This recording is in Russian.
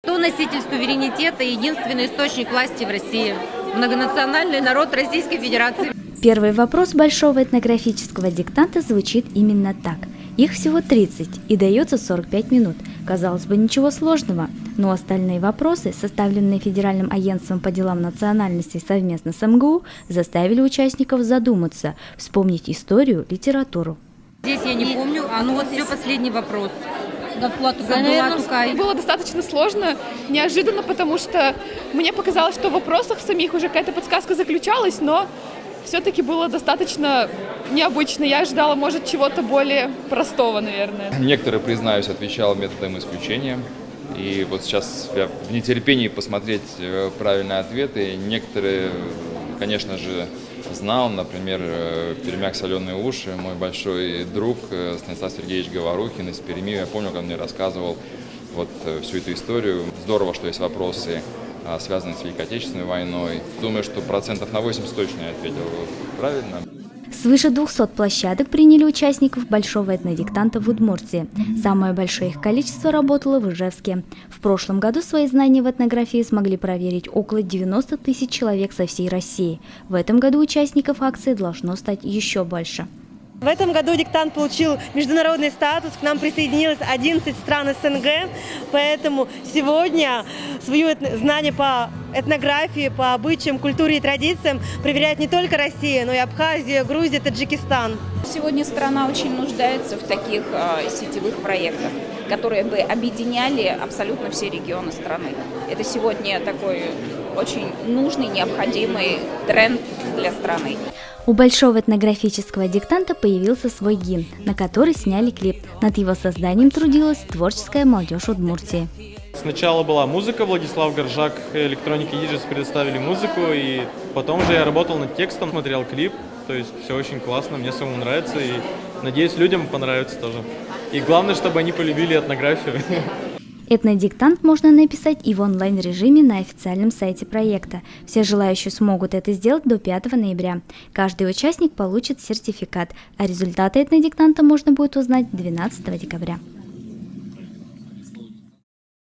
Кто носитель суверенитета и единственный источник власти в России? Многонациональный народ Российской Федерации. Первый вопрос большого этнографического диктанта звучит именно так. Их всего 30 и дается 45 минут. Казалось бы, ничего сложного, но остальные вопросы, составленные Федеральным агентством по делам национальностей совместно с МГУ, заставили участников задуматься, вспомнить историю, литературу. Здесь я не помню, вот все последний вопрос. Было достаточно сложно, неожиданно, потому что мне показалось, что в вопросах самих уже какая-то подсказка заключалась, но все-таки было достаточно необычно. Я ожидала, может, чего-то более простого, наверное. Некоторые, признаюсь, отвечал методом исключения. И вот сейчас я в нетерпении посмотреть правильные ответы. Некоторые, конечно же, знал, например, пермяк «Соленые уши», мой большой друг Станислав Сергеевич Говорухин из Перми. Я помню, как он мне рассказывал вот всю эту историю. Здорово, что есть вопросы, связанные с Великой Отечественной войной. Думаю, что процентов на 80 точно я ответил правильно. Свыше 200 площадок приняли участников большого этнодиктанта в Удмуртии. Самое большое их количество работало в Ижевске. В прошлом году свои знания в этнографии смогли проверить около 90 тысяч человек со всей России. В этом году участников акции должно стать еще больше. В этом году диктант получил международный статус, к нам присоединилось 11 стран СНГ, поэтому сегодня свое знание по этнографии, по обычаям, культуре и традициям проверяет не только Россия, но и Абхазия, Грузия, Таджикистан. Сегодня страна очень нуждается в таких сетевых проектах, которые бы объединяли абсолютно все регионы страны. Это сегодня такой очень нужный, необходимый тренд для страны. У большого этнографического диктанта появился свой гимн, на который сняли клип. Над его созданием трудилась творческая молодежь Удмуртии. Сначала была музыка, Владислав Горжак, электроники Иджис предоставили музыку, и потом уже я работал над текстом, смотрел клип, то есть все очень классно, мне самому нравится, и надеюсь, людям понравится тоже. И главное, чтобы они полюбили этнографию. Этнодиктант можно написать и в онлайн-режиме на официальном сайте проекта. Все желающие смогут это сделать до 5 ноября. Каждый участник получит сертификат, а результаты этнодиктанта можно будет узнать 12 декабря.